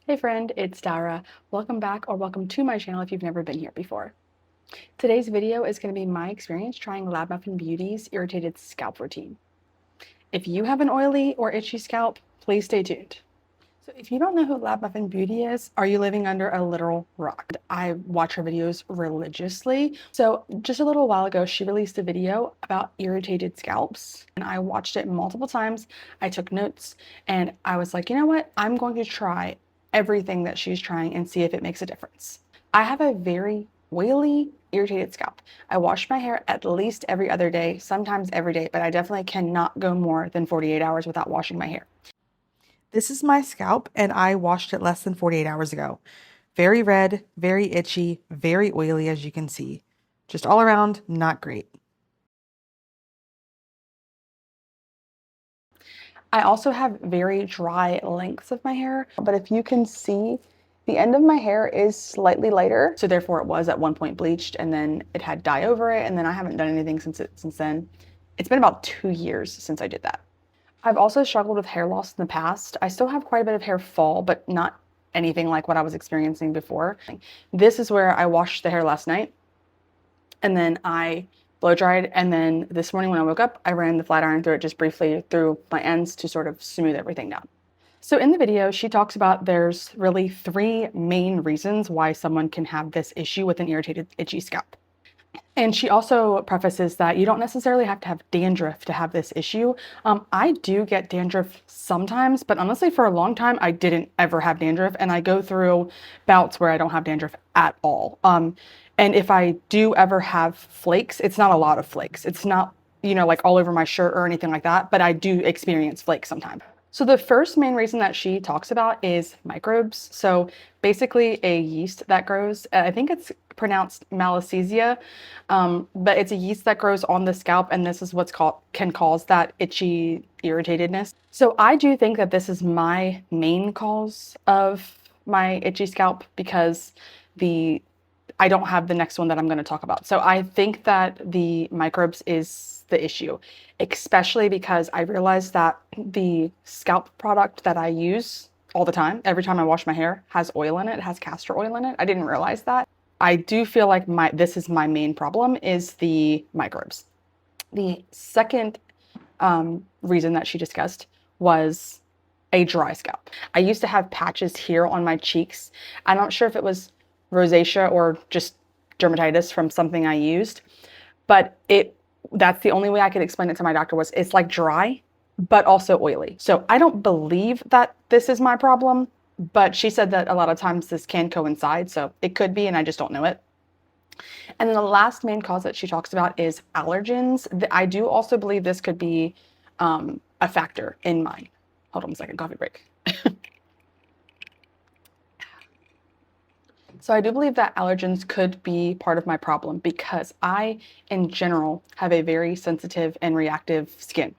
Hey friend, it's Dara. Welcome back or welcome to my channel if you've never been here before. Today's video is going to be my experience trying Lab Muffin Beauty's irritated scalp routine. If you have an oily or itchy scalp, please stay tuned. So if you don't know who Lab Muffin Beauty is, are you living under a literal rock? I watch her videos religiously. So just a little while ago, she released a video about irritated scalps and I watched it multiple times. I took notes and I was like, you know what? I'm going to try everything that she's trying and see if it makes a difference. I have a very oily, irritated scalp. I wash my hair at least every other day, sometimes every day, but I definitely cannot go more than 48 hours without washing my hair. This is my scalp, and I washed it less than 48 hours ago. Very red, very itchy, very oily, as you can see. Just all around, not great. I also have very dry lengths of my hair, but if you can see, the end of my hair is slightly lighter. So therefore it was at one point bleached and then it had dye over it. And then I haven't done anything since then. It's been about 2 years since I did that. I've also struggled with hair loss in the past. I still have quite a bit of hair fall, but not anything like what I was experiencing before. This is where I washed the hair last night and then I blow dried. And then this morning when I woke up, I ran the flat iron through it just briefly through my ends to sort of smooth everything down. So in the video, she talks about there's really 3 main reasons why someone can have this issue with an irritated, itchy scalp. And she also prefaces that you don't necessarily have to have dandruff to have this issue. I do get dandruff sometimes, but honestly, for a long time, I didn't ever have dandruff. And I go through bouts where I don't have dandruff at all. And if I do ever have flakes, it's not a lot of flakes. It's not, like all over my shirt or anything like that, but I do experience flakes sometimes. So the first main reason that she talks about is microbes. So basically a yeast that grows, I think it's pronounced Malassezia, but it's a yeast that grows on the scalp, and this is can cause that itchy irritatedness. So I do think that this is my main cause of my itchy scalp because I don't have the next one that I'm going to talk about. So I think that the microbes is the issue, especially because I realized that the scalp product that I use all the time, every time I wash my hair, has oil in it, has castor oil in it. I didn't realize that. I do feel like this is my main problem is the microbes. The second reason that she discussed was a dry scalp. I used to have patches here on my cheeks. I'm not sure if it was rosacea or just dermatitis from something I used, but that's the only way I could explain it to my doctor was it's like dry, but also oily. So I don't believe that this is my problem, but she said that a lot of times this can coincide. So it could be, and I just don't know it. And then the last main cause that she talks about is allergens. I do also believe this could be a factor in mine. Hold on a second, coffee break. So I do believe that allergens could be part of my problem because I, in general, have a very sensitive and reactive skin.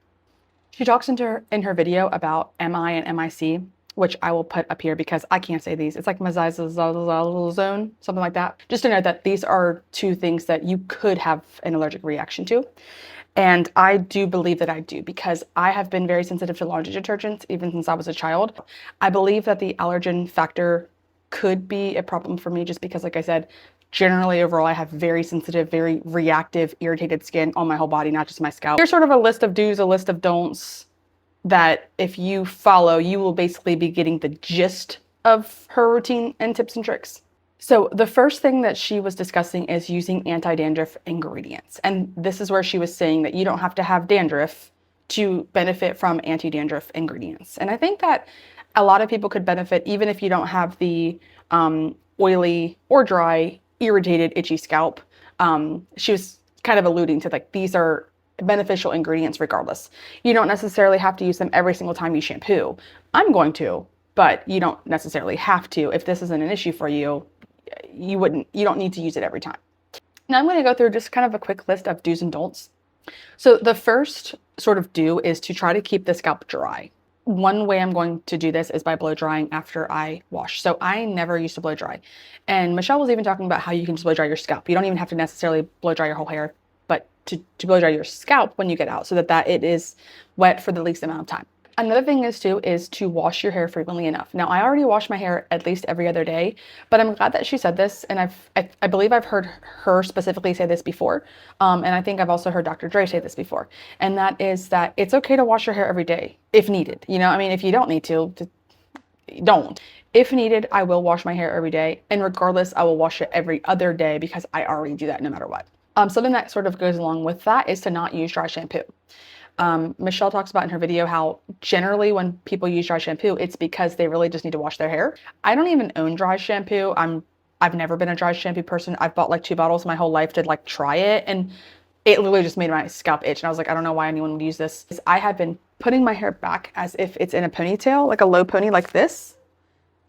She talks in her video about MI and MIC, which I will put up here because I can't say these. It's like zone, something like that. Just to note that these are 2 things that you could have an allergic reaction to. And I do believe that I do because I have been very sensitive to laundry detergents even since I was a child. I believe that the allergen factor could be a problem for me just because, like I said, generally overall, I have very sensitive, very reactive, irritated skin on my whole body, not just my scalp. Here's sort of a list of do's, a list of don'ts that if you follow, you will basically be getting the gist of her routine and tips and tricks. So the first thing that she was discussing is using anti-dandruff ingredients. And this is where she was saying that you don't have to have dandruff to benefit from anti-dandruff ingredients. And I think that a lot of people could benefit even if you don't have the oily or dry, irritated, itchy scalp. She was kind of alluding to like these are beneficial ingredients regardless. You don't necessarily have to use them every single time you shampoo. I'm going to, but you don't necessarily have to. If this isn't an issue for you, you don't need to use it every time. Now I'm going to go through just kind of a quick list of do's and don'ts. So the first sort of do is to try to keep the scalp dry. One way I'm going to do this is by blow drying after I wash. So I never used to blow dry. And Michelle was even talking about how you can just blow dry your scalp. You don't even have to necessarily blow dry your whole hair, but to blow dry your scalp when you get out so that it is wet for the least amount of time. Another thing is too is to wash your hair frequently enough. Now, I already wash my hair at least every other day, but I'm glad that she said this, and I believe I've heard her specifically say this before, and I think I've also heard Dr. Dre say this before, and that is that it's okay to wash your hair every day if needed. You know, I mean, if you don't need to, don't. If needed, I will wash my hair every day, and regardless, I will wash it every other day because I already do that no matter what. Something that sort of goes along with that is to not use dry shampoo. Michelle talks about in her video how generally when people use dry shampoo, it's because they really just need to wash their hair. I don't even own dry shampoo. I've never been a dry shampoo person. I've bought like 2 bottles my whole life to like try it, and it literally just made my scalp itch. And I was like, I don't know why anyone would use this. I have been putting my hair back as if it's in a ponytail, like a low pony like this,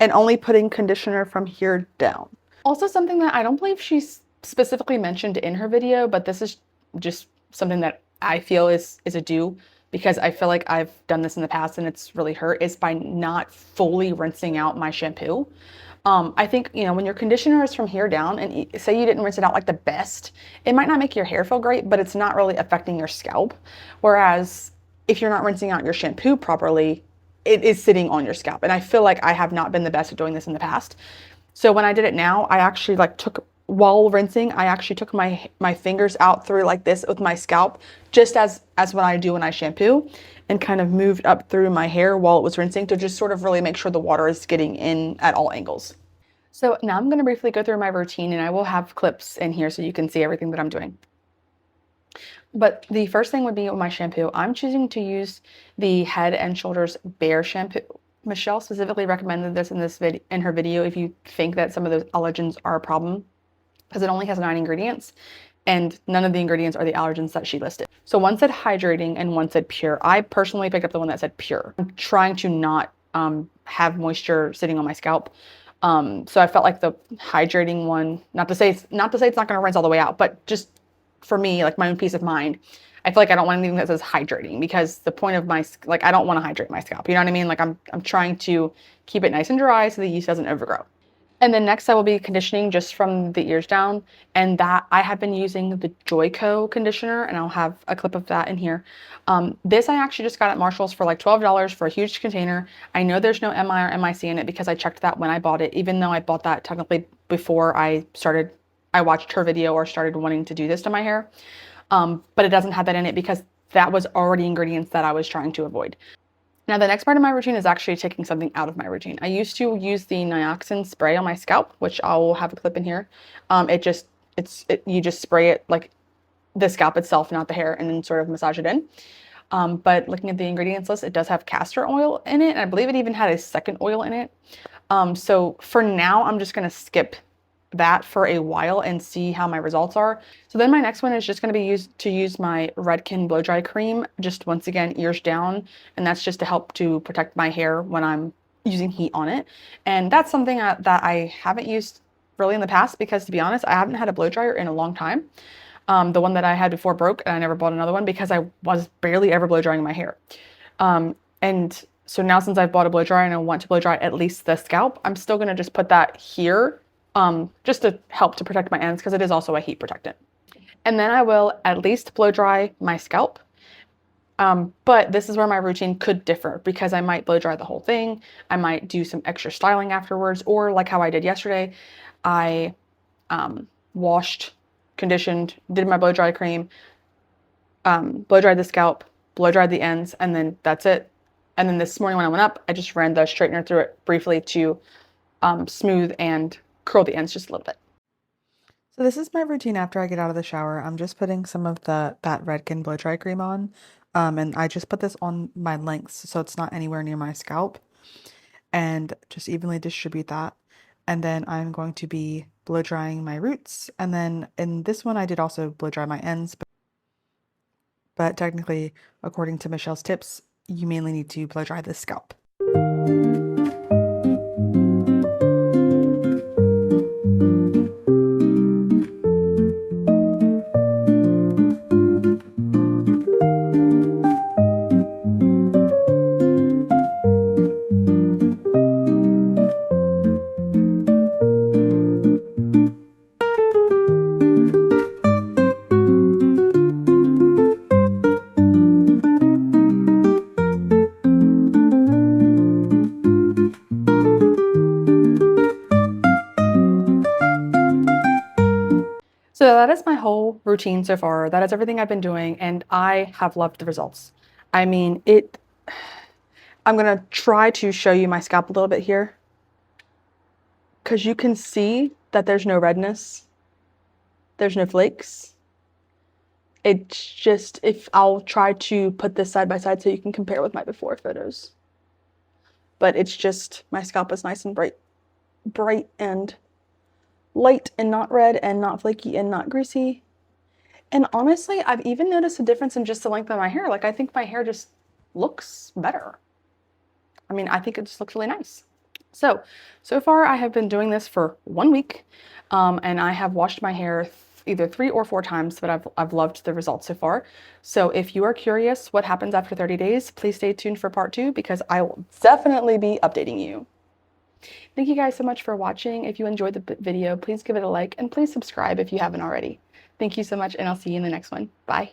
and only putting conditioner from here down. Also, something that I don't believe she's specifically mentioned in her video, but this is just something that I feel is a do, because I feel like I've done this in the past and it's really hurt, is by not fully rinsing out my shampoo. I think, you know, when your conditioner is from here down and say you didn't rinse it out like the best, it might not make your hair feel great, but it's not really affecting your scalp. Whereas if you're not rinsing out your shampoo properly, it is sitting on your scalp. And I feel like I have not been the best at doing this in the past. So when I did it now, I actually while rinsing, I actually took my fingers out through like this with my scalp, just as what I do when I shampoo, and kind of moved up through my hair while it was rinsing to just sort of really make sure the water is getting in at all angles. So now I'm going to briefly go through my routine, and I will have clips in here so you can see everything that I'm doing. But the first thing would be with my shampoo. I'm choosing to use the Head and Shoulders Bare Shampoo. Michelle specifically recommended this in her video if you think that some of those allergens are a problem, because it only has 9 ingredients and none of the ingredients are the allergens that she listed. So one said hydrating and one said pure. I personally picked up the one that said pure. I'm trying to not have moisture sitting on my scalp. So I felt like the hydrating one, not to say it's not going to rinse all the way out, but just for me, like my own peace of mind, I feel like I don't want anything that says hydrating, because the point of I don't want to hydrate my scalp. You know what I mean? Like I'm trying to keep it nice and dry so the yeast doesn't overgrow. And then next I will be conditioning just from the ears down, and that I have been using the Joico conditioner, and I'll have a clip of that in here. This I actually just got at Marshall's for like $12 for a huge container. I know there's no MI or MIC in it because I checked that when I bought it, even though I bought that technically before I watched her video or started wanting to do this to my hair. But it doesn't have that in it because that was already ingredients that I was trying to avoid. Now, the next part of my routine is actually taking something out of my routine. I used to use the Nioxin spray on my scalp, which I'll have a clip in here. You just spray it like the scalp itself, not the hair, and then sort of massage it in. But looking at the ingredients list, it does have castor oil in it, and I believe it even had a second oil in it. So for now, I'm just going to skip that for a while and see how my results are. So then my next one is just going to be use my Redken blow dry cream, just once again ears down, and that's just to help to protect my hair when I'm using heat on it. And that's something that I haven't used really in the past, because to be honest, I haven't had a blow dryer in a long time. The one that I had before broke, and I never bought another one because I was barely ever blow drying my hair. And so now, since I've bought a blow dryer and I want to blow dry at least the scalp, I'm still going to just put that here just to help to protect my ends, because it is also a heat protectant. And then I will at least blow dry my scalp. But this is where my routine could differ, because I might blow dry the whole thing. I might do some extra styling afterwards, or like how I did yesterday, I washed, conditioned, did my blow dry cream, blow dried the scalp, blow dried the ends, and then that's it. And then this morning when I went up, I just ran the straightener through it briefly to smooth and curl the ends just a little bit. So this is my routine after I get out of the shower. I'm just putting some of that Redken blow dry cream on. And I just put this on my lengths so it's not anywhere near my scalp. And just evenly distribute that. And then I'm going to be blow drying my roots. And then in this one, I did also blow dry my ends. But technically, according to Michelle's tips, you mainly need to blow dry the scalp. So that is my whole routine so far. That is everything I've been doing, and I have loved the results. I mean, I'm gonna try to show you my scalp a little bit here, because you can see that there's no redness, there's no flakes. It's just, if I'll try to put this side by side so you can compare with my before photos. But it's just, my scalp is nice and bright and light and not red and not flaky and not greasy. And honestly, I've even noticed a difference in just the length of my hair. Like, I think my hair just looks better. I mean, I think it just looks really nice. So far I have been doing this for 1 week, and I have washed my hair either 3 or 4 times, but I've loved the results so far. So if you are curious what happens after 30 days, please stay tuned for part 2, because I will definitely be updating you. Thank you guys so much for watching. If you enjoyed the video, please give it a like, and please subscribe if you haven't already. Thank you so much, and I'll see you in the next one. Bye.